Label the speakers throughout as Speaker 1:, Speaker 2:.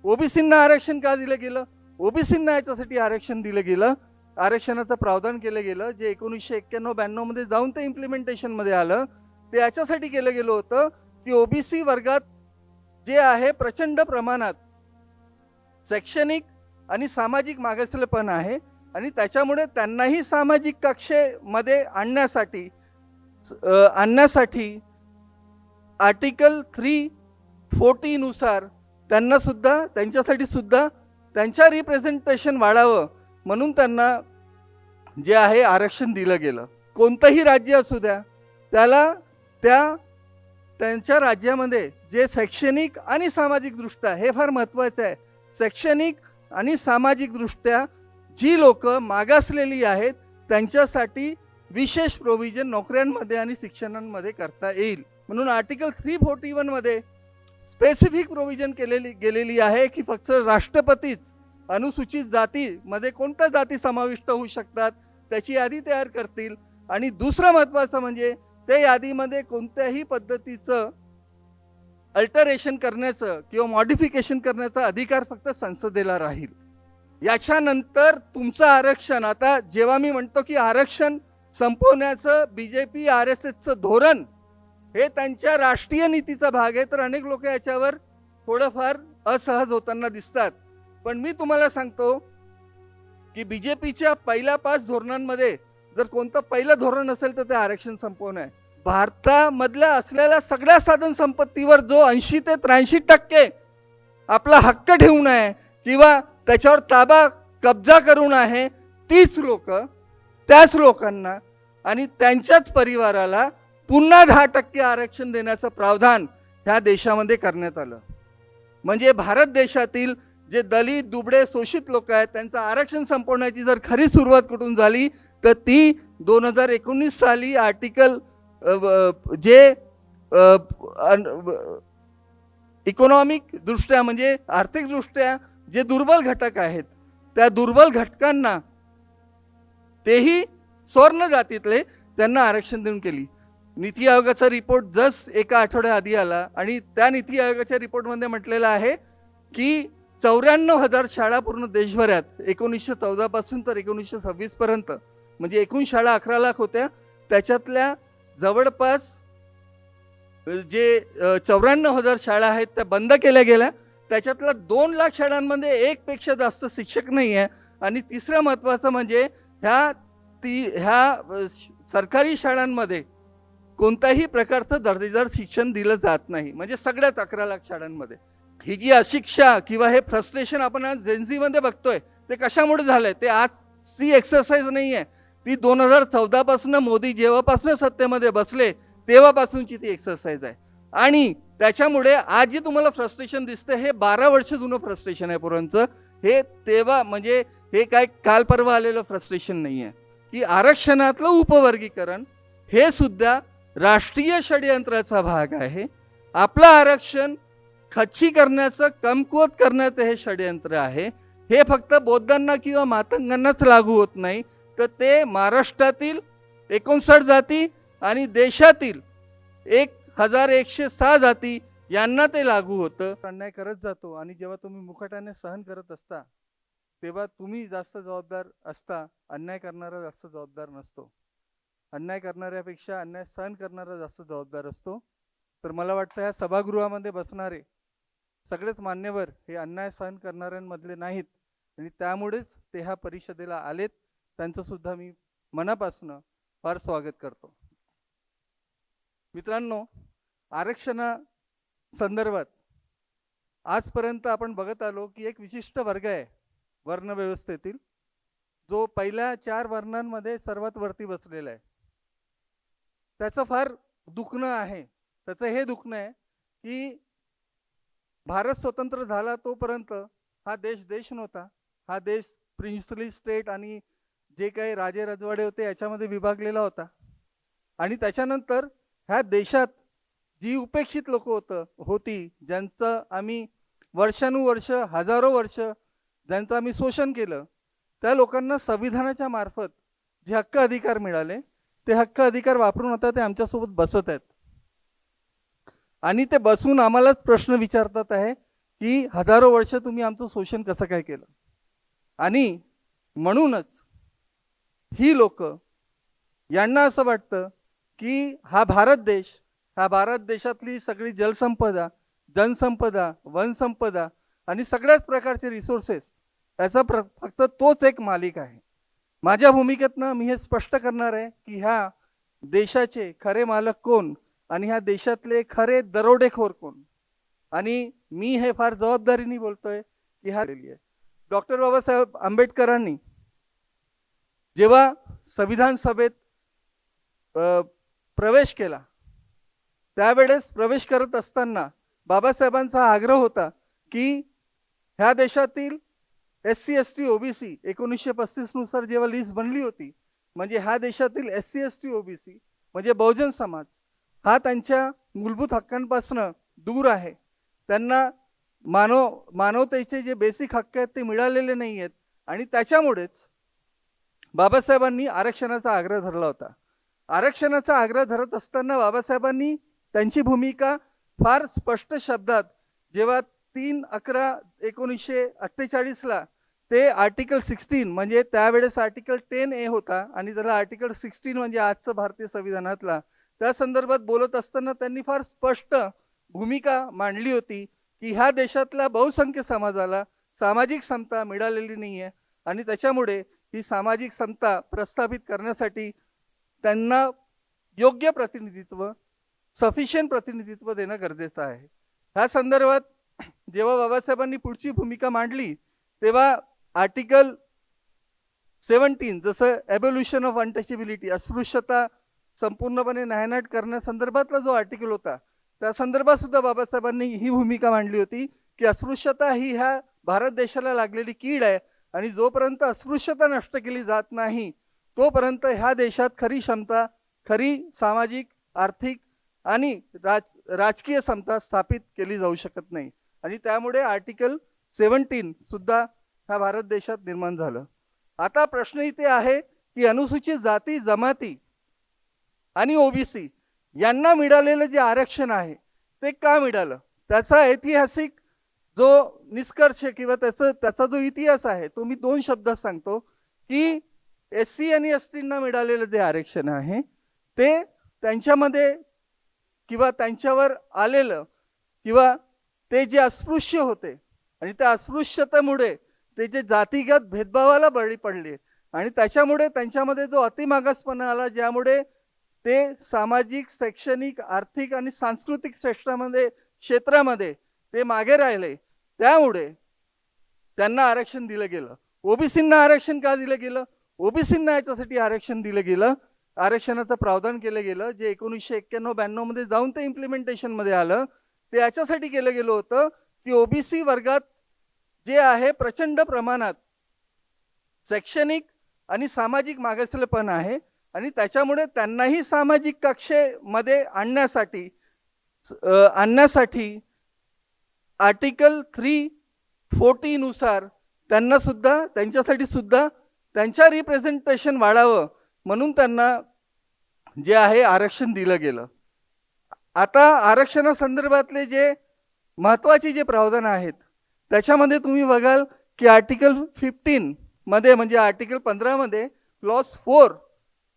Speaker 1: ओबीसींना आरक्षण का दिलं गेलं? ओबीसींना याच्यासाठी आरक्षण दिलं गेलं, आरक्षणाचं प्रावधान केलं गेलं जे 1991-92 मध्ये जाऊन ते इम्प्लिमेंटेशन मध्ये आलं. ते याच्यासाठी केलं गेलं होतं की ओबीसी वर्गात जे आहे प्रचंड प्रमाणात शैक्षणिक आणि सामाजिक मागासलेपण आहे आणि त्याच्यामुळे त्यांनाही सामाजिक कक्षेमध्ये आणण्यासाठी आर्टिकल 340 नुसार त्यांना सुद्धा त्यांच्यासाठी सुद्धा त्यांच्या रिप्रेझेंटेशन वाढावं म्हणून त्यांना जे आहे आरक्षण दिलं गेलं. कोणतंही राज्य असू द्या त्याला त्यांच्या राज्यामध्ये जे शैक्षणिक आणि सामाजिक दृष्ट्या, हे फार महत्त्वाचं आहे, शैक्षणिक आणि सामाजिक दृष्ट्या जी लोक मागासलेली आहेत त्यांच्यासाठी विशेष प्रोव्हिजन नोकऱ्यांमध्ये आणि शिक्षणांमध्ये करता येईल. म्हणून आर्टिकल 341 मध्ये स्पेसिफिक प्रोव्हिजन गेलेली आहे की फक्त राष्ट्रपतीच अनुसूचित जातीमध्ये कोणत्या जाती समाविष्ट होऊ शकतात त्याची यादी तयार करतील. आणि दुसरं महत्त्वाचं म्हणजे त्या यादीमध्ये कोणत्याही पद्धतीचं अल्टरेशन करण्याचं किंवा मॉडिफिकेशन करण्याचा अधिकार फक्त संसदेला राहील. याच्यानंतर तुमचं आरक्षण, आता जेव्हा मी म्हणतो की आरक्षण संपवण्याचं बीजेपी RSSचं धोरण हे त्यांच्या राष्ट्रीय नीतीचा भाग आहे, तर अनेक लोक याच्यावर थोडंफार असहज होताना दिसतात. पण मी तुम्हाला सांगतो की बीजेपीच्या पहिल्या 5 धोरणांमध्ये जर कोणतं पहिलं धोरण असेल तर ते आरक्षण संपवणं आहे. भारतामधल्या असलेल्या सगळ्या साधन संपत्तीवर जो 80 ते 83% आपला हक्क ठेवून आहे किंवा त्याच्यावर ताबा कब्जा करून आहे, तीच लोक, त्याच लोकांना आणि त्यांच्याच परिवाराला पुन्हा 10% आरक्षण देण्याचं प्रावधान ह्या देशामध्ये करण्यात आलं. म्हणजे भारत देशातील जे दलित, दुबळे, शोषित लोक आहेत त्यांचं आरक्षण संपवण्याची जर खरी सुरुवात कुठून झाली तर ती 2019 साली आर्टिकल जे इकॉनॉमिक दृष्ट्या म्हणजे आर्थिक दृष्ट्या जे दुर्बल घटक आहेत त्या दुर्बल घटकांना, तेही स्वर्ण जातीतले, त्यांना आरक्षण देऊन केली. नीती आयोगाचा रिपोर्ट जस्ट एका आठवड्याआधी आला आणि त्या नीती आयोगाच्या रिपोर्टमध्ये म्हटलेलं आहे की 94,000 शाळा पूर्ण देशभरात 1914 पासून तर 1926 पर्यंत म्हणजे एकूण शाळा 11 लाख होत्या, त्याच्यातल्या जवळपास जे 94,000 शाळा आहेत त्या बंद केल्या गेल्या. त्याच्यातल्या 2 लाख शाळांमध्ये 1 पेक्षा जास्त शिक्षक नाही आहे. आणि तिसरं महत्त्वाचं म्हणजे ह्या सरकारी शाळांमध्ये कोणत्याही प्रकारचं दर्जेदार शिक्षण दिलं जात नाही, म्हणजे सगळ्याच 11 लाख शाळांमध्ये. ही जी अशिक्षा किंवा हे फ्रस्ट्रेशन आपण आज जेनझीमध्ये बघतोय ते कशामुळे झालंय? ते आजची एक्सरसाइज नाही आहे, ती 2014 पासून मोदी जेव्हापासून सत्तेमध्ये बसले तेव्हापासूनची ती एक्सरसाइज आहे. आणि त्याच्यामुळे आज जे तुम्हाला फ्रस्ट्रेशन दिसते हे 12 वर्ष जुनं फ्रस्ट्रेशन आहे पोरांचं. हे तेव्हा म्हणजे हे काय काल परवा आलेलं फ्रस्ट्रेशन नाही आहे. की आरक्षणातलं उपवर्गीकरण हे सुद्धा राष्ट्रीय षडयंत्राचा भाग आहे. आपलं आरक्षण खच्ची करण्याचं, कमकुवत करण्याचं हे षडयंत्र आहे. हे फक्त बौद्धांना किंवा मातंगांनाच लागू होत नाही, तर ते महाराष्ट्रातील 59 जाती आणि देशातील 1106 जाती यांना ते लागू होतं. अन्याय करत जातो आणि जेव्हा तुम्ही मुकाट्याने सहन करत असता तेव्हा तुम्ही जास्त जबाबदार असता, अन्याय करणारा जास्त जबाबदार नसतो. अन्याय करणाऱ्यापेक्षा अन्याय सहन करणारा जास्त जबाबदार असतो. तर मला वाटतं ह्या सभागृहामध्ये बसणारे सगळेच मान्यवर हे अन्याय सहन करणाऱ्यांमधले नाहीत आणि त्यामुळेच ते ह्या परिषदेला आलेत. त्यांचं सुद्धा मी मनापासून फार स्वागत करतो. मित्रांनो, आरक्षणा संदर्भात आजपर्यंत आपण बघत आलो की एक विशिष्ट वर्ग आहे वर्णव्यवस्थेतील जो पहिल्या 4 वर्णांमध्ये सर्वात वरती बसलेला आहे. त्याचं फार दुखणं आहे. त्याचं हे दुखणं आहे की भारत स्वतंत्र झाला तोपर्यंत हा देश नव्हता. हा देश प्रिन्सली स्टेट आणि जे काही राजे रजवाडे होते याच्यामध्ये विभागलेला होता. आणि त्याच्यानंतर ह्या देशात जी उपेक्षित लोक होती, ज्यांचं आम्ही वर्षानुवर्ष, हजारो वर्ष ज्यांचं आम्ही शोषण केलं, त्या लोकांना संविधानाच्या मार्फत जे हक्क अधिकार मिळाले ते हक्क अधिकार वापरून आता ते आमच्यासोबत बसत आहेत. आणि ते बसून आम्हालाच प्रश्न विचारतात आहे की हजारो वर्ष तुम्ही आमचं शोषण कसं काय केलं. आणि म्हणूनच ही लोक, यांना असं वाटतं की हा भारत देशातली सगळी जलसंपदा, जनसंपदा, वनसंपदा आणि सगळ्याच प्रकारचे रिसोर्सेस याचा फक्त तोच एक मालिक आहे. माझ्या भूमिकेतनं मी हे स्पष्ट करणार आहे की ह्या देशाचे खरे मालक कोण आणि ह्या देशातले खरे दरोडेखोर कोण. आणि मी हे फार जबाबदारीने बोलतोय की हा डॉक्टर बाबासाहेब आंबेडकरांनी जेव्हा संविधान सभेत प्रवेश केला, त्यावेळेस प्रवेश करत असताना बाबासाहेबांचा आग्रह होता की ह्या देशातील SC ST OBC 1935 नुसार जेव्हा लिस्ट बनली होती, म्हणजे ह्या देशातील SC ST OBC म्हणजे बहुजन समाज हा त्यांच्या मूलभूत हक्कांपासून दूर आहे. त्यांना मानवतेचे जे बेसिक हक्क आहेत ते मिळालेले नाही आहेत. आणि त्याच्यामुळेच बाबासाहेबांनी आरक्षणाचा आग्रह धरला होता. आरक्षणाचा आग्रह धरत असताना बाबासाहेबांनी त्यांची भूमिका फार स्पष्ट शब्दात जेव्हा 3/11/1948 ते आर्टिकल 16 म्हणजे त्यावेळेस आर्टिकल 10A होता आणि त्याला आर्टिकल 16 म्हणजे आजचं भारतीय संविधानातला, त्या संदर्भात बोलत असताना त्यांनी फार स्पष्ट भूमिका मांडली होती की ह्या देशातल्या बहुसंख्य समाजाला सामाजिक समता मिळालेली नाही आहे आणि त्याच्यामुळे ही सामाजिक समता प्रस्थापित करण्यासाठी त्यांना योग्य प्रतिनिधित्व, सफिशियंट प्रतिनिधित्व देणं गरजेचं आहे. ह्या संदर्भात जेव्हा बाबासाहेबांनी पुढची भूमिका मांडली तेव्हा आर्टिकल 17 जसं एबोल्युशन ऑफ अनटचेबिलिटी, अस्पृश्यता संपूर्णपणे नायनाट करण्यासंदर्भातला जो आर्टिकल होता, त्या संदर्भात सुद्धा बाबासाहेबांनी ही भूमिका मांडली होती की अस्पृश्यता ही ह्या भारत देशाला लागलेली कीड आहे आणि जोपर्यंत अस्पृश्यता नष्ट केली जात नाही तोपर्यंत ह्या देशात खरी क्षमता, खरी सामाजिक, आर्थिक आणि राजकीय समता स्थापित केली जाऊ शकत नाही. आणि त्यामुळे आर्टिकल 17 सुद्धा ह्या भारत देशात निर्माण झालं. आता प्रश्न इथे आहे की अनुसूचित जाती, जमाती आणि OBC यांना मिळालेलं जे आरक्षण आहे ते का मिळालं, त्याचा ऐतिहासिक जो निष्कर्ष किंवा त्याचा जो इतिहास आहे तो मी 2 शब्दात सांगतो की SC आणि STंना मिळालेलं जे आरक्षण आहे ते त्यांच्यामध्ये किंवा त्यांच्यावर आलेलं किंवा ते जे अस्पृश्य होते आणि त्या अस्पृश्यतेमुळे ते जे जातीगत भेदभावाला बळी पडले आणि त्याच्यामुळे त्यांच्यामध्ये जो अतिमागासपणा आला, ज्यामुळे ते सामाजिक, शैक्षणिक, आर्थिक आणि सांस्कृतिक क्षेत्रामध्ये ते मागे राहिले, त्यामुळे त्यांना आरक्षण दिलं गेलं. OBCंना आरक्षण का दिलं गेलं? OBCंना याच्यासाठी आरक्षण दिलं गेलं, आरक्षणाचं प्रावधान केलं गेलं जे 1991-92 मध्ये जाऊन ते इम्प्लिमेंटेशन मध्ये आलं. ते याच्यासाठी केलं गेलं होतं की OBC वर्गात जे आहे प्रचंड प्रमाणात शैक्षणिक आणि सामाजिक मागासलेपण आहे आणि त्याच्यामुळे त्यांनाही सामाजिक कक्षेमध्ये आणण्यासाठी आर्टिकल 340 नुसार त्यांना सुद्धा, त्यांच्यासाठी सुद्धा त्यांच्या रिप्रेझेंटेशन वाढावं म्हणून त्यांना जे आहे आरक्षण दिलं गेलं. आता आरक्षणासंदर्भातले जे महत्त्वाचे जे प्रावधान आहेत त्याच्यामध्ये तुम्ही बघाल की आर्टिकल 15 मध्ये म्हणजे आर्टिकल 15 मध्ये क्लॉज 4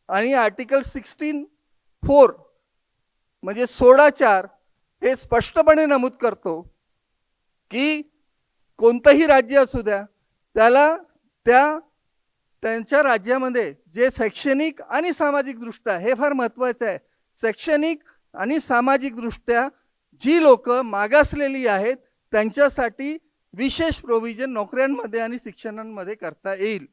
Speaker 1: आणि आर्टिकल 16(4) म्हणजे 16(4) हे स्पष्टपणे नमूद करतो की कोणतंही राज्य असू द्या त्याला त्यांच्या राज्यामध्ये जे शैक्षणिक आणि सामाजिक दृष्ट्या, हे फार महत्त्वाचं आहे, शैक्षणिक आणि सामाजिक दृष्ट्या जी लोक मागासलेली आहेत त्यांच्यासाठी विशेष प्रोव्हिजन नोकऱ्यांमध्ये आणि शिक्षणांमध्ये करता येईल,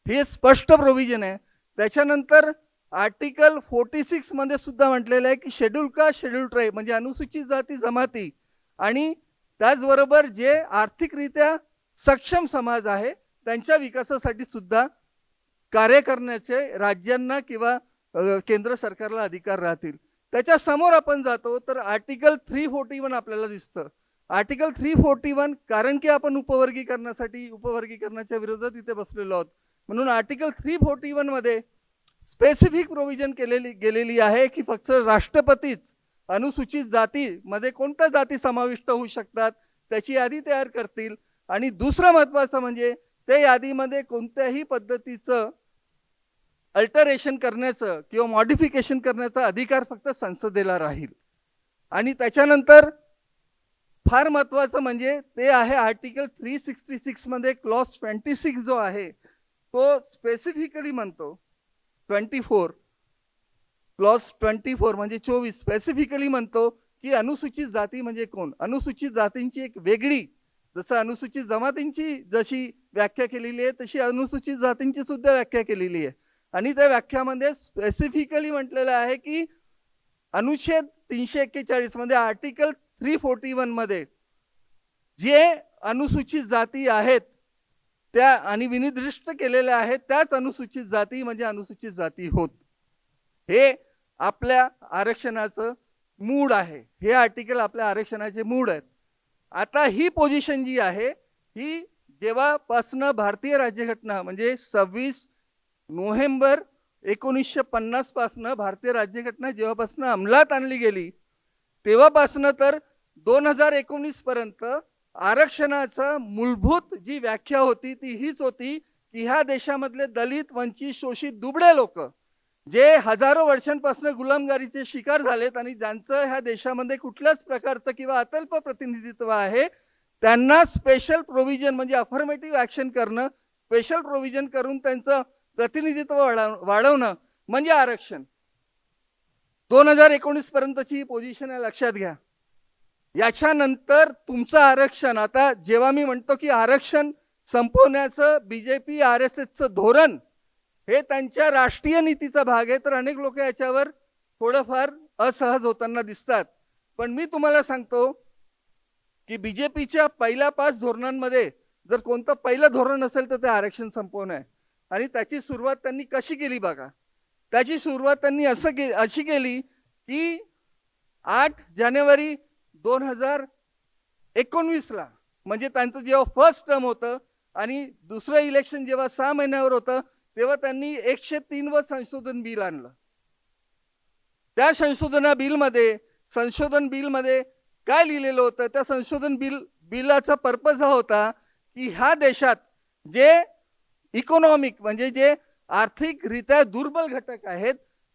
Speaker 1: हे स्पष्ट प्रोव्हिजन आहे. त्याच्यानंतर आर्टिकल 46 मध्ये सुद्धा म्हटलेलं आहे की शेड्यूल कास्ट, शेड्यूल ट्राईब म्हणजे अनुसूचित जाती, जमाती आणि त्याचबरोबर जे आर्थिकरित्या सक्षम समाज आहे त्यांच्या विकासासाठी सुद्धा कार्य करण्याचे राज्यांना किंवा केंद्र सरकारला अधिकार राहतील. त्याच्या समोर आपण जातो तर आर्टिकल 341 आपल्याला दिसतं. आर्टिकल 341 कारण की आपण उपवर्गीकरणाच्या विरोधात इथे बसलेलो आहोत म्हणून आर्टिकल 341 मध्ये स्पेसिफिक प्रोव्हिजन गेलेली आहे की फक्त राष्ट्रपतीच अनुसूचित जाती मध्ये कोणत्या जाती समाविष्ट होऊ शकतात त्याची यादी तयार करतील. आणि दुसरं महत्त्वाचं म्हणजे त्या यादीमध्ये कोणत्याही पद्धतीचं अल्टरेशन करण्याचं किंवा मॉडिफिकेशन करण्याचा अधिकार फक्त संसदेला राहील. आणि त्याच्यानंतर फार महत्त्वाचं म्हणजे ते आहे आर्टिकल 366 मध्ये क्लॉज 26 जो आहे तो स्पेसिफिकली म्हणतो, 24 क्लॉज 24 म्हणजे 24 स्पेसिफिकली म्हणतो की अनुसूचित जाती म्हणजे कोण. अनुसूचित जातींची एक वेगळी, जसं अनुसूचित जमातींची जशी व्याख्या केलेली आहे तशी अनुसूचित जातींची सुद्धा व्याख्या केलेली आहे. आणि त्या व्याख्यामध्ये स्पेसिफिकली म्हटलेलं आहे की अनुच्छेद 341 मध्ये आर्टिकल 341 मध्ये जे अनुसूचित जाती आहेत त्या आणि विनिर्दिष्ट केलेल्या आहेत त्याच अनुसूचित जाती म्हणजे अनुसूचित जाती होत. हे आपल्या आरक्षणाचं मूळ आहे. हे आर्टिकल आपल्या आरक्षणाचे मूळ आहेत. आता ही पोझिशन जी आहे ही जेव्हापासनं भारतीय राज्यघटना म्हणजे 26 नोव्हेंबर 1950 पासनं भारतीय राज्यघटना जेव्हापासनं अंमलात आणली गेली तेव्हापासनं तर 2019 पर्यंत आरक्षणाचा मूलभूत जी व्याख्या होती ती हीच होती की ह्या देशामधले दलित, वंचित, शोषित, दुबळे लोक जे हजारो वर्षांपासून गुलामगिरीचे शिकार झालेत आणि ज्यांचं ह्या देशामध्ये कुठल्याच प्रकारचं किंवा अतल्प प्रतिनिधित्व आहे त्यांना स्पेशल प्रोव्हिजन म्हणजे अफर्मेटिव्ह ॲक्शन करणं, स्पेशल प्रोव्हिजन करून त्यांचं प्रतिनिधित्व वाढवणं म्हणजे आरक्षण. 2019 पर्यंतची पोझिशन आहे, लक्षात घ्या. याच्यानंतर तुमचं आरक्षण, आता जेव्हा मी म्हणतो की आरक्षण संपवण्याचं बीजेपी RSSचं धोरण हे त्यांच्या राष्ट्रीय नीतीचा भाग आहे, तर अनेक लोक याच्यावर थोडंफार असहज होताना दिसतात. पण मी तुम्हाला सांगतो की बीजेपीच्या पहिल्या 5 धोरणांमध्ये जर कोणतं पहिलं धोरण असेल तर ते आरक्षण संपवणं आहे. आणि त्याची सुरुवात त्यांनी कशी केली बघा. त्याची सुरुवात त्यांनी अशी केली की 8 जानेवारी 2019ला म्हणजे त्यांचं जेव्हा फर्स्ट टर्म होतं आणि दुसरं इलेक्शन जेव्हा 6 महिन्यावर होतं तेव्हा त्यांनी 103 व संशोधन बिल आणलं. त्या संशोधन बिलमध्ये काय लिहिलेलं होतं, त्या संशोधन बिलाचा पर्पज हा होता की ह्या देशात जे इकॉनॉमिक म्हणजे जे आर्थिकरित्या दुर्बल घटक आहेत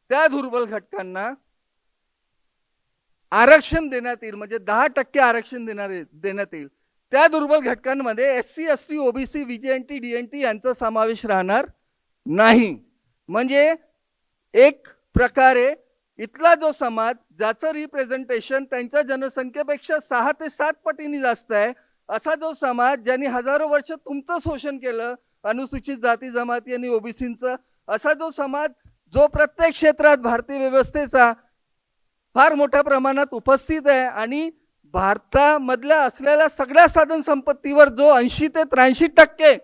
Speaker 1: त्या दुर्बल घटकांना आरक्षण देण्यात येईल, म्हणजे 10% आरक्षण देण्यात येईल. त्या दुर्बल घटकांमध्ये SC ST OBC VJNT DNT यांचा समावेश राहणार नाही. म्हणजे एक प्रकारे इथला जो समाज ज्याचं रिप्रेझेंटेशन त्यांच्या जनसंख्येपेक्षा 6 ते 7 पटीने जास्त आहे असा जो समाज ज्यांनी हजारो वर्ष तुमचं शोषण केलं अनुसूचित जाती जमाती आणि ओबीसींचं, असा जो समाज जो प्रत्येक क्षेत्रात भारतीय व्यवस्थेचा फार मोठ्या प्रमाणात उपस्थित आहे आणि भारतामधल्या असलेल्या सगळ्या साधन संपत्तीवर जो 80 ते 83%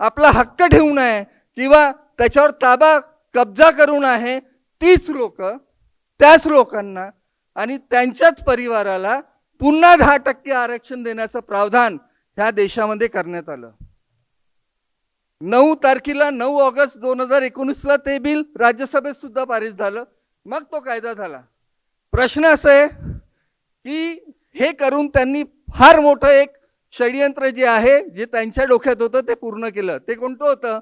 Speaker 1: आपला हक्क ठेवून आहे किंवा त्याच्यावर ताबा कब्जा करून आहे, तीच लोक त्याच लोकांना आणि त्यांच्याच परिवाराला पुन्हा 10% आरक्षण देण्याचं प्रावधान ह्या देशामध्ये करण्यात आलं. 9 तारखेला 9 ऑगस्ट 2019ला ते बिल राज्यसभेत सुद्धा पारित झालं. मग तो कायदा झाला. प्रश्न असा आहे की हे करून त्यांनी फार मोठं एक षडयंत्र जे आहे जे त्यांच्या डोक्यात होतं ते पूर्ण केलं. ते कोणतं होतं,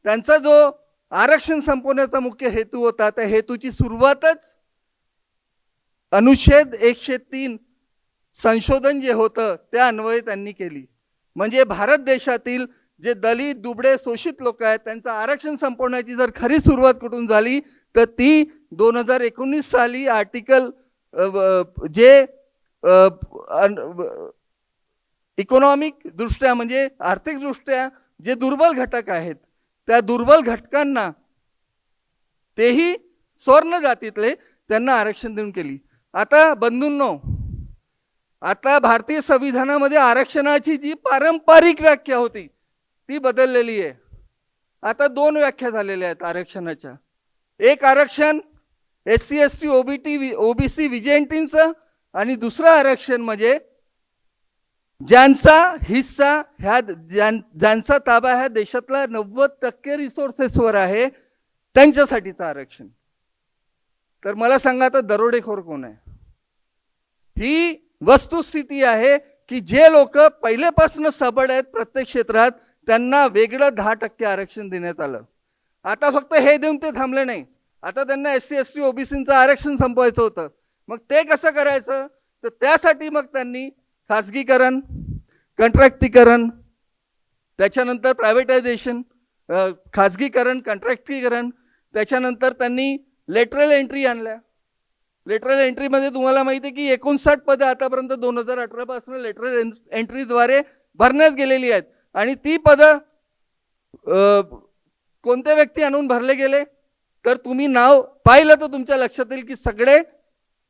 Speaker 1: त्यांचा जो आरक्षण संपवण्याचा मुख्य हेतू होता त्या हेतूची सुरुवातच अनुच्छेद 103 संशोधन जे होतं त्या अन्वये त्यांनी केली. म्हणजे भारत देशातील जे दलित, दुबळे, शोषित लोक आहेत त्यांचं आरक्षण संपवण्याची जर खरी सुरुवात कुठून झाली तर ती 2019 साली आर्टिकल जे इकॉनॉमिक दृष्ट्या म्हणजे आर्थिक दृष्ट्या जे दुर्बल घटक आहेत त्या दुर्बल घटकांना तेही स्वर्ण जातीतले त्यांना आरक्षण देऊन केली. आता बंधूंनो, आता भारतीय संविधानामध्ये आरक्षणाची जी पारंपरिक व्याख्या होती ती बदललेली आहे. आता 2 व्याख्या झालेल्या आहेत आरक्षणाच्या. एक आरक्षण SC ST OBC VJNTचं आणि दुसरं आरक्षण म्हणजे ज्यांचा हिस्सा ज्यांचा ताबा ह्या देशातला 90% रिसोर्सेसवर आहे त्यांच्यासाठीचं आरक्षण. तर मला सांगा आता दरोडेखोर कोण आहे? ही वस्तुस्थिती आहे की जे लोक पहिलेपासून सबड आहेत प्रत्येक क्षेत्रात त्यांना वेगळं 10% आरक्षण देण्यात आलं. आता फक्त हे देऊन ते थांबले नाही, आता त्यांना SC ST OBCचं आरक्षण संपवायचं होतं. मग ते कसं करायचं, तर त्यासाठी मग त्यांनी खाजगीकरण, कंत्राटीकरण, त्याच्यानंतर प्रायव्हेटायझेशन, खाजगीकरण, कंत्राटीकरण, त्याच्यानंतर त्यांनी लेटरल एंट्री आणल्या. लेटरल एंट्रीमध्ये तुम्हाला माहिती आहे की 59 पदं आतापर्यंत 2018 पासून लेटरल एंट्रीद्वारे भरण्यात गेलेली आहेत. आणि ती पदं कोणते व्यक्ती आणून भरले गेले, तर तुम्ही नाव पाहिलं तर तुमच्या लक्षात येईल की सगळे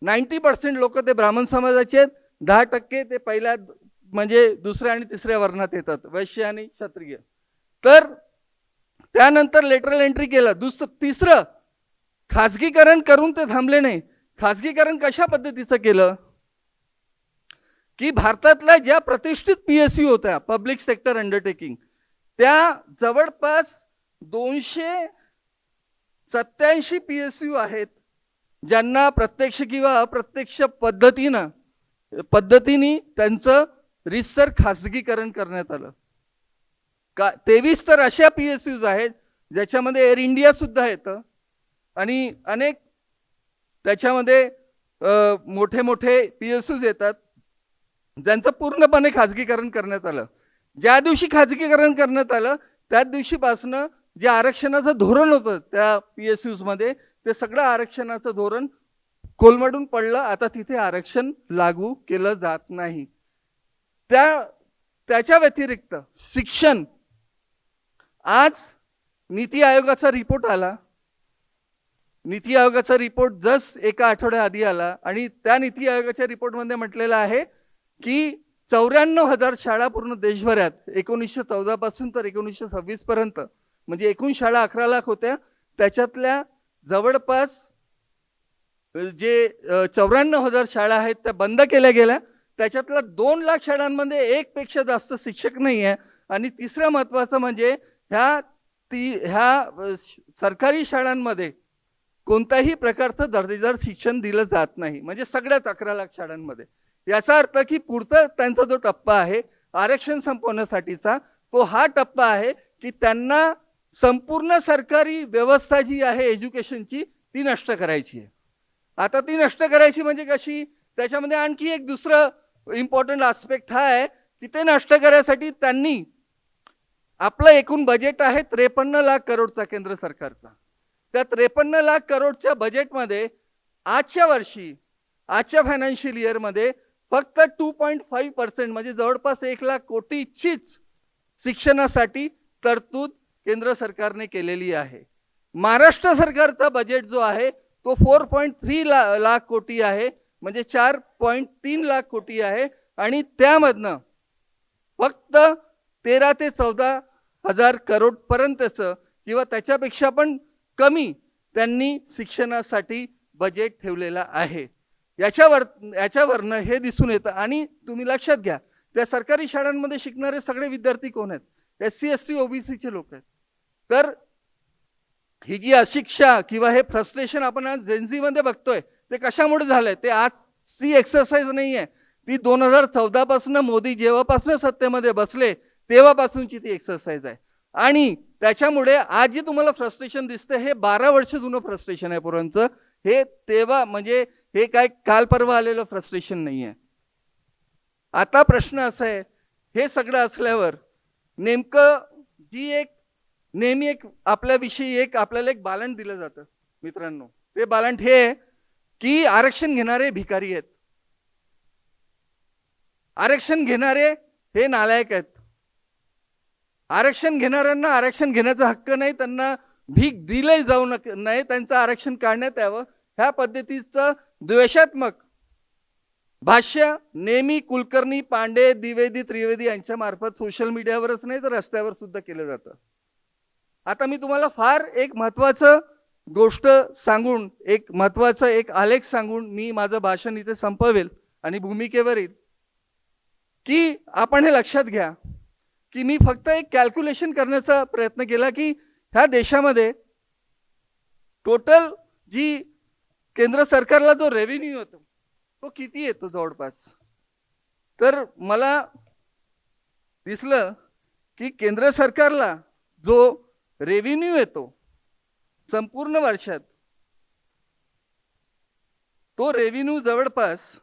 Speaker 1: 90% लोक ते ब्राह्मण समाजाचे आहेत. 10% ते पहिल्या म्हणजे दुसऱ्या आणि तिसऱ्या वर्णात येतात, वैश्य आणि क्षत्रिय. तर त्यानंतर लेटरल एंट्री केलं. तिसरं खाजगीकरण करून ते थांबले नाही. खाजगीकरण कशा पद्धतीचं केलं की भारतातल्या ज्या प्रतिष्ठित PSU होत्या, पब्लिक सेक्टर अंडरटेकिंग, त्या जवळपास 287 PSU आहेत ज्यांना प्रत्यक्ष किंवा अप्रत्यक्ष पद्धतीने त्यांचं रितसर खाजगीकरण करण्यात आलं. 23 तर अशा PSUs आहेत ज्याच्यामध्ये एअर इंडिया सुद्धा येतं आणि अनेक त्याच्यामध्ये मोठे मोठे PSUs येतात ज्यांचं पूर्णपणे खाजगीकरण करण्यात आलं. ज्या दिवशी खाजगीकरण करण्यात आलं त्याच दिवशीपासनं जे आरक्षणाचं धोरण होतं त्या PSUs मध्ये, ते सगळं आरक्षणाचं धोरण कोलमडून पडलं. आता तिथे आरक्षण लागू केलं जात नाही. त्याच्या व्यतिरिक्त शिक्षण, आज नीती आयोगाचा रिपोर्ट आला. नीती आयोगाचा रिपोर्ट जस्ट एका आठवड्या आधी आला आणि त्या नीती आयोगाच्या रिपोर्टमध्ये म्हटलेलं आहे की 94,000 शाळा पूर्ण देशभरात 1914 पासून तर 1926 पर्यंत, म्हणजे एकूण शाळा 11 लाख होत्या, त्याच्यातल्या जवळपास जे 94,000 शाळा आहेत त्या बंद केल्या गेल्या. त्याच्यातल्या 2 लाख शाळांमध्ये 1 पेक्षा जास्त शिक्षक नाही आहे. आणि तिसरं महत्त्वाचं म्हणजे ह्या सरकारी शाळांमध्ये कोणत्याही प्रकारचं दर्जेदार शिक्षण दिलं जात नाही, म्हणजे सगळ्याच 11 लाख शाळांमध्ये. याचा अर्थ की पुढचा त्यांचा जो टप्पा आहे आरक्षण संपवण्यासाठीचा, तो हा टप्पा आहे की त्यांना संपूर्ण सरकारी व्यवस्था जी आहे एज्युकेशनची ती नष्ट करायची आहे. आता ती नष्ट करायची म्हणजे कशी, त्याच्यामध्ये आणखी एक दुसरं इम्पॉर्टंट आस्पेक्ट हा आहे की ते नष्ट करण्यासाठी त्यांनी आपलं एकूण बजेट आहे 53 लाख करोडचा केंद्र सरकारचा. त्या 53 लाख करोडच्या बजेटमध्ये आजच्या वर्षी, आजच्या फायनान्शियल इयरमध्ये फक्त 2.5% म्हणजे जवळपास 1 लाख कोटीचीच शिक्षणासाठी तरतूद केंद्र सरकारने केलेली आहे. महाराष्ट्र सरकारचा बजेट जो आहे तो 4.3 लाख कोटी आहे, म्हणजे 4.3 लाख कोटी आहे. आणि त्यामधनं फक्त 13 ते 14 हजार करोड पर्यंतचं किंवा त्याच्यापेक्षा पण कमी त्यांनी शिक्षणासाठी बजेट ठेवलेला आहे. याच्यावरनं हे दिसून येतं. आणि तुम्ही लक्षात घ्या, त्या सरकारी शाळांमध्ये शिकणारे सगळे विद्यार्थी कोण आहेत, SC ST OBCचे लोक आहेत. तर ही जी अशिक्षा किंवा हे फ्रस्ट्रेशन आपण आज जेनझीमध्ये बघतोय ते कशामुळे झालंय, ते आजची एक्सरसाइज नाही आहे, ती 2014 पासून मोदी जेव्हापासून सत्तेमध्ये बसले तेव्हापासूनची ती एक्सरसाइज आहे. आणि त्याच्यामुळे आज जे तुम्हाला फ्रस्ट्रेशन दिसतं हे 12 वर्ष जुनं फ्रस्ट्रेशन आहे पोरांचं. हे तेव्हा म्हणजे हे काय काल परवा आलेलं फ्रस्ट्रेशन नाही आहे. आता प्रश्न असा आहे, हे सगळं असल्यावर नेमकं नेहमी एक आपल्याविषयी आपल्याला एक बालंट दिलं जातं मित्रांनो. ते बालंट हे आहे की आरक्षण घेणारे भिकारी आहेत, आरक्षण घेणारे हे नालायक आहेत, आरक्षण घेणाऱ्यांना आरक्षण घेण्याचा हक्क नाही, त्यांना भीक दिले जाऊ नये, त्यांचं आरक्षण काढण्यात यावं. ह्या पद्धतीचं द्वेषात्मक भाष्य नेहमी कुलकर्णी, पांडे, द्विवेदी, त्रिवेदी यांच्या मार्फत सोशल मीडियावरच नाही तर रस्त्यावर सुद्धा केलं जातं. आता मी तुम्हाला फार एक महत्त्वाचं गोष्ट सांगून, एक महत्त्वाचा एक आलेख सांगून मी माझं भाषण इथे संपवेल आणि भूमिकेवर येईल. की आपण हे लक्षात घ्या की मी फक्त एक कॅल्क्युलेशन करण्याचा प्रयत्न केला की ह्या देशामध्ये टोटल जी केंद्र सरकारला जो रेव्हेन्यू येतो तो किती येतो जवळपास. तर मला दिसलं की केंद्र सरकारला जो रेव्हेन्यू येतो संपूर्ण वर्षात, तो रेव्हेन्यू जवळपास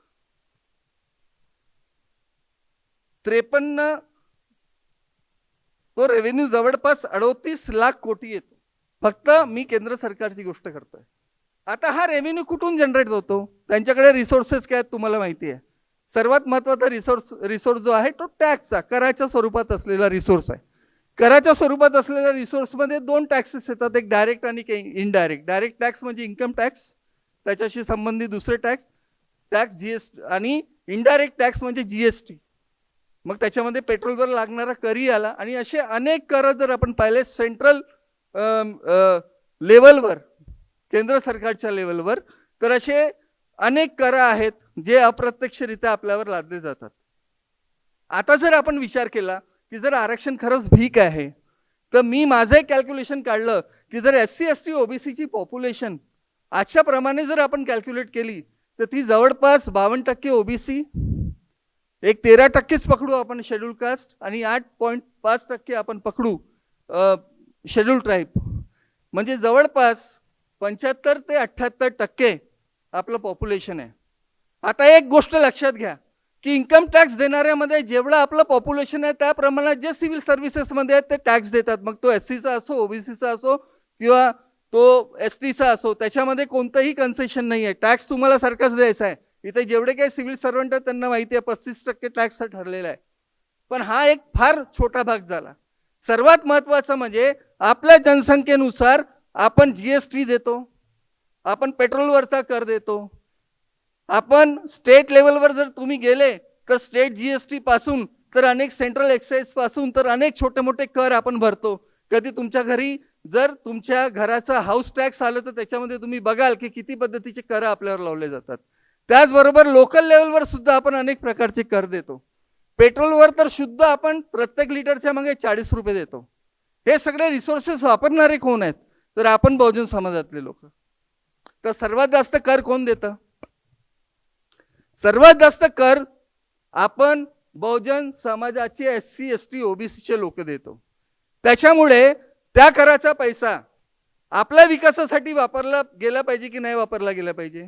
Speaker 1: 38 लाख कोटी येतो. फक्त मी केंद्र सरकारची गोष्ट करतोय. आता हा रेव्हेन्यू कुठून जनरेट होतो? त्यांच्याकडे रिसोर्सेस काय आहेत तुम्हाला माहिती आहे. सर्वात महत्त्वाचा रिसोर्स जो आहे तो टॅक्सचा, कराच्या स्वरूपात असलेला रिसोर्स आहे. कराच्या स्वरूपात असलेल्या रिसोर्समध्ये 2 टॅक्सेस येतात, एक डायरेक्ट आणि एक इनडायरेक्ट. डायरेक्ट टॅक्स म्हणजे इन्कम टॅक्स, त्याच्याशी संबंधित दुसरे टॅक्स जीएसटी, आणि इनडायरेक्ट टॅक्स म्हणजे जीएसटी. मग त्याच्यामध्ये पेट्रोलवर लागणारा करही आला, आणि असे अनेक कर जर आपण पाहिले सेंट्रल लेवलवर, केंद्र सरकारच्या लेवलवर, तर असे अनेक कर आहेत जे अप्रत्यक्षरित्या आपल्यावर लादले जातात. आता जर आपण विचार केला की जर आरक्षण खरंच भीक आहे, तर मी माझं एक कॅल्क्युलेशन काढलं की जर SC ST OBCची पॉप्युलेशन आजच्या प्रमाणे जर आपण कॅल्क्युलेट केली तर ती जवळपास 52% OBC, एक 13%च पकडू आपण शेड्यूल कास्ट, आणि 8.5% आपण पकडू शेड्यूल ट्राईब, म्हणजे जवळपास 75 ते 78% आपलं पॉप्युलेशन आहे. आता एक गोष्ट लक्षात घ्या की इन्कम टॅक्स देणाऱ्यामध्ये जेवढं आपलं पॉप्युलेशन आहे त्या प्रमाणात जे सिव्हिल सर्व्हिसेसमध्ये आहेत ते टॅक्स देतात. मग तो SCचा असो, OBCचा असो किंवा तो STचा असो, त्याच्यामध्ये कोणतंही कन्सेशन नाही आहे. टॅक्स तुम्हाला सारखाच द्यायचा आहे. इथे जेवढे काही सिव्हिल सर्वंट आहेत त्यांना माहिती आहे 35% टॅक्स ठरलेला आहे. पण हा एक फार छोटा भाग झाला. सर्वात महत्त्वाचं म्हणजे आपल्या जनसंख्येनुसार आपण GST देतो, आपण पेट्रोलवरचा कर देतो, आपण स्टेट लेवलवर जर तुम्ही गेले तर स्टेट GST पासून तर अनेक सेंट्रल एक्साइज पासून तर अनेक छोटे मोठे कर आपण भरतो. कधी तुमच्या घरी जर तुमच्या घराचा हाऊस टॅक्स आलं तर त्याच्यामध्ये तुम्ही बघाल की किती पद्धतीचे कर आपल्यावर लावले जातात. त्याचबरोबर लोकल लेवलवर सुद्धा आपण अनेक प्रकारचे कर देतो. पेट्रोलवर तर शुद्ध आपण प्रत्येक लिटरच्या मागे 40 रुपये देतो. हे सगळे रिसोर्सेस वापरणारे कोण आहेत? तर आपण बहुजन समाजातले लोक. तर सर्वात जास्त कर कोण देतं? सर्वात जास्त कर आपण बहुजन समाजाचे SC ST OBCचे लोक देतो. त्याच्यामुळे त्या कराचा पैसा आपल्या विकासासाठी वापरला गेला पाहिजे की नाही वापरला गेला पाहिजे?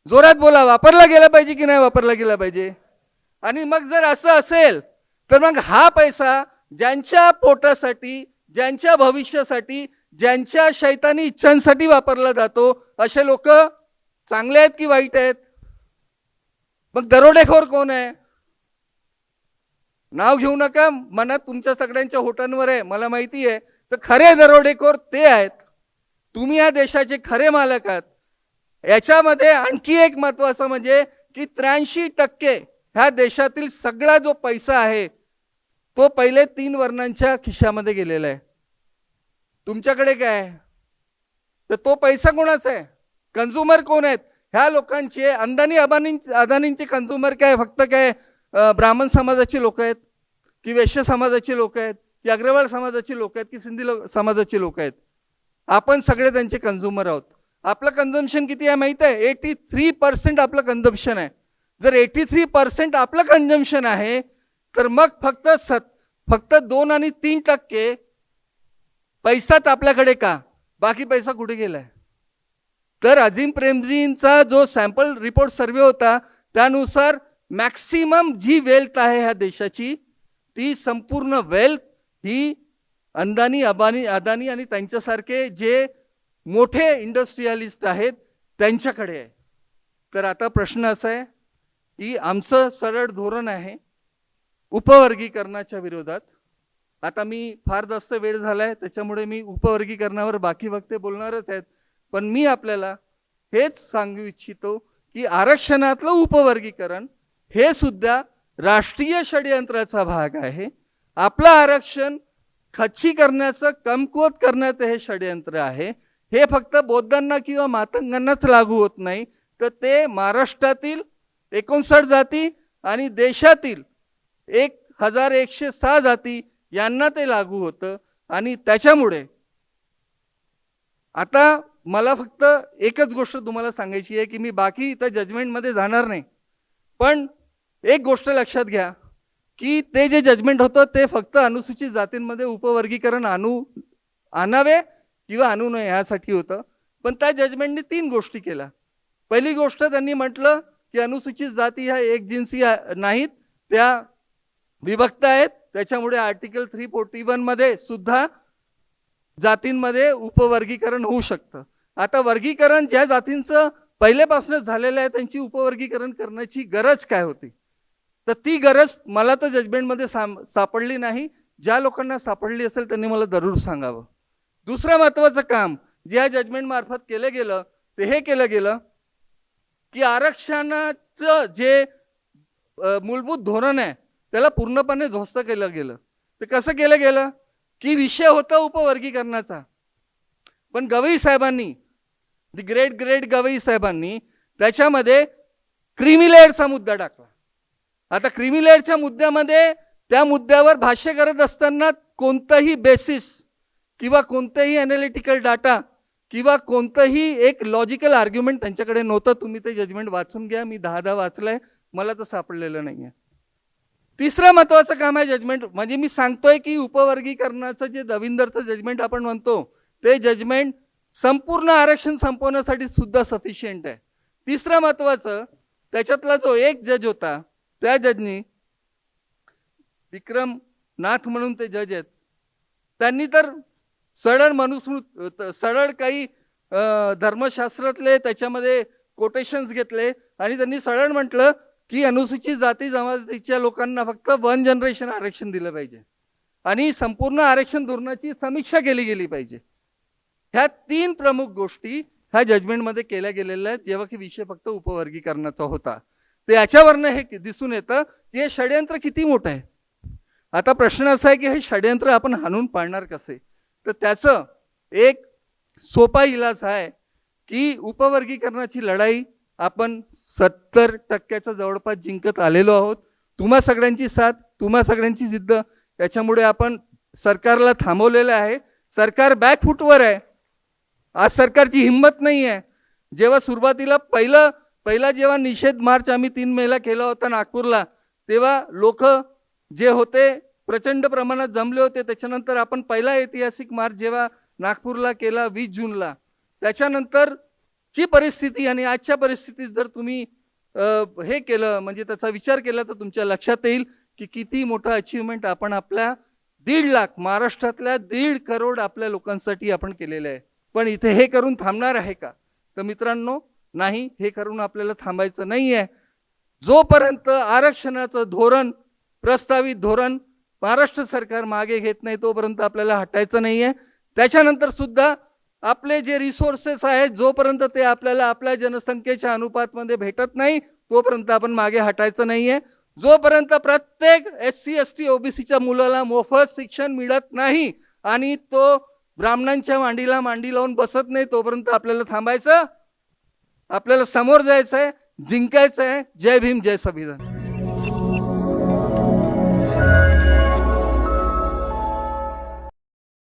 Speaker 1: जोरात बोला, वापरला गेला पाहिजे की नाही वापरला गेला पाहिजे? आणि मग जर असं असेल तर मग हा पैसा ज्यांच्या पोटासाठी, ज्यांच्या भविष्यासाठी, ज्यांच्या शैतानी इच्छांसाठी वापरला जातो असे लोक चांगले आहेत की वाईट आहेत? मग दरोडेखोर कोण आहे? नाव घेऊ नका, मनात तुमच्या सगळ्यांच्या होटांवर आहे, मला माहिती आहे. तर खरे दरोडेखोर ते आहेत. तुम्ही या देशाचे खरे मालक आहात. याच्यामध्ये आणखी एक महत्त्वाचं म्हणजे की 83% ह्या देशातील सगळा जो पैसा आहे तो पहिले 3 वर्णांच्या खिशामध्ये गेलेला आहे. तुमच्याकडे काय आहे? तर तो पैसा कोणाचा आहे? कन्झ्युमर कोण आहेत? ह्या लोकांचे अदानींचे कन्झ्युमर काय फक्त काय ब्राह्मण समाजाची लोक आहेत की वैश्य समाजाची लोक आहेत की अग्रवाल समाजाची लोक आहेत की सिंधी समाजाची लोक आहेत? आपण सगळे त्यांचे कन्झ्युमर आहोत. आपलं कन्झम्पशन किती आहे माहिती आहे? 83% आपलं कन्झम्पशन आहे. जर 83% आपलं कन्झम्पशन आहे तर मग फक्त 2 आणि 3% पैसाच आपल्याकडे का? बाकी पैसा कुठे गेलाय? तर अझीम प्रेमजींचा जो सॅम्पल रिपोर्ट सर्वे होता त्यानुसार मॅक्सिमम जी वेल्थ आहे ह्या देशाची ती संपूर्ण वेल्थ ही अदानी आणि त्यांच्यासारखे जे मोठे इंडस्ट्रियलिस्ट आहेत त्यांच्याकडे आहे. तर आता प्रश्न असा आहे की आमचं सरळ धोरण आहे उपवर्गीकरणाच्या विरोधात. आता मी फार जास्त वेळ झालाय त्याच्यामुळे मी उपवर्गीकरणावर बाकी वक्ते बोलणारच आहेत. पण मी आपल्याला हेच सांगू इच्छितो की आरक्षणातलं उपवर्गीकरण हे सुद्धा राष्ट्रीय षडयंत्राचा भाग आहे. आपलं आरक्षण खच्ची करण्याचं, कमकुवत करण्याचं हे षडयंत्र आहे. हे फक्त बौद्धांना किंवा मातंगांनाच लागू होत नाही, तर ते महाराष्ट्रातील 59 जाती आणि देशातील 1106 जाती यांना ते लागू होतं. आणि त्याच्यामुळे आता मला फक्त एकच गोष्ट तुम्हाला सांगायची आहे की मी बाकी इथं जजमेंटमध्ये जाणार नाही, पण एक गोष्ट लक्षात घ्या की ते जे जजमेंट होतं ते फक्त अनुसूचित जातींमध्ये उपवर्गीकरण आणावे किंवा आणू नये यासाठी होतं. पण त्या जजमेंटने 3 गोष्टी केल्या. पहिली गोष्ट त्यांनी म्हटलं की अनुसूचित जाती ह्या एकजिन्सी नाहीत, त्या विभक्त आहेत. त्याच्यामुळे आर्टिकल 341 मध्ये सुद्धा जातींमध्ये उपवर्गीकरण होऊ शकतं. आता वर्गीकरण ज्या जातींचं पहिल्यापासूनच झालेलं आहे त्यांची उपवर्गीकरण करण्याची गरज काय होती, तर ती गरज मला तर जजमेंटमध्ये सापडली नाही. ज्या लोकांना सापडली असेल त्यांनी मला जरूर सांगावं. दुसरं महत्त्वाचं काम जे या जजमेंट मार्फत केलं गेलं ते हे केलं गेलं की आरक्षणाचं जे मूलभूत धोरण आहे त्याला पूर्णपणे ध्वस्त केलं गेलं. ते कसं केलं गेलं की विषय होता उपवर्गीकरणाचा, पण गवई साहेबांनी, दी ग्रेट गवई साहेबांनी त्याच्यामध्ये क्रिमिलेअरचा मुद्दा टाकला. आता क्रिमिलेअरच्या मुद्द्यामध्ये त्या मुद्द्यावर भाष्य करत असताना कोणताही बेसिस किंवा कोणताही ॲनालिटिकल डाटा किंवा कोणतंही एक लॉजिकल आर्ग्युमेंट त्यांच्याकडे नव्हतं. तुम्ही ते जजमेंट वाचून घ्या, मी 10 वाचलंय, मला तर सापडलेलं नाही आहे. तिसरं महत्त्वाचं काम आहे जजमेंट, म्हणजे मी सांगतोय की उपवर्गीकरणाचं जे दविंदरचं जजमेंट आपण म्हणतो ते जजमेंट संपूर्ण आरक्षण संपवण्यासाठी सुद्धा सफिशियंट आहे. तिसरं महत्त्वाचं, त्याच्यातला जो एक जज होता त्या जजनी, विक्रम नाथ म्हणून ते जज आहेत, त्यांनी तर सरळ काही धर्मशास्त्रातले त्याच्यामध्ये कोटेशन्स घेतले आणि त्यांनी सरळ म्हटलं की अनुसूचित जाती जमातीच्या लोकांना फक्त 1 जनरेशन आरक्षण दिलं पाहिजे आणि संपूर्ण आरक्षण धोरणाची समीक्षा केली गेली पाहिजे. ह्या 3 प्रमुख गोष्टी ह्या जजमेंटमध्ये केल्या गेलेल्या आहेत, जेव्हा की विषय फक्त उपवर्गीकरणाचा होता. तर याच्यावरनं हे दिसून येतं की हे षडयंत्र किती मोठं आहे. आता प्रश्न असा आहे की हे षडयंत्र आपण हाणून पाडणार कसे, तर त्याचं एक सोपा इलाज आहे की उपवर्गीकरणाची लढाई आपण 70% जवळपास जिंकत आलेलो आहोत. तुम्हा सगळ्यांची साथ, तुम्हा सगळ्यांची जिद्द, त्याच्यामुळे आपण सरकारला थांबवलेलं आहे. सरकार बॅकफुटवर आहे. आज सरकारची हिंमत नाही आहे. जेव्हा सुरुवातीला पहिला जेव्हा निषेध मार्च आम्ही 3 मेला केला होता नागपूरला, तेव्हा लोक जे होते प्रचंड प्रमाणात जमले होते. त्याच्यानंतर आपण पहिला ऐतिहासिक मार्च जेव्हा नागपूरला केला 20 जूनला, त्याच्यानंतरची परिस्थिती आणि आजच्या परिस्थितीत जर तुम्ही हे केलं म्हणजे त्याचा विचार केला तर तुमच्या लक्षात येईल की किती मोठा अचीवमेंट आपण आपल्या 1.5 लाख महाराष्ट्रातल्या 1.5 करोड आपल्या लोकांसाठी आपण केलेलं आहे. पण इथे हे करून थांबणार आहे का, तर मित्रांनो नाही, हे करून आपल्याला थांबायचं नाही आहे. जोपर्यंत आरक्षणाचं धोरण, प्रस्तावित धोरण महाराष्ट्र सरकार मागे घेत नाही तोपर्यंत आपल्याला हटायचं नाही आहे. त्याच्यानंतर सुद्धा आपले जे रिसोर्सेस आहेत जोपर्यंत ते आपल्याला आपल्या जनसंख्येच्या अनुपातमध्ये भेटत नाही तोपर्यंत आपण मागे हटायचं नाही आहे. जोपर्यंत प्रत्येक SC ST OBCच्या मुलाला मोफत शिक्षण मिळत नाही आणि तो ब्राह्मणांच्या मांडीला मांडी लावून बसत नाही तोपर्यंत आपल्याला थांबायचं, आपल्याला समोर जायचं आहे, जिंकायचं आहे. जय भीम, जय संविधान.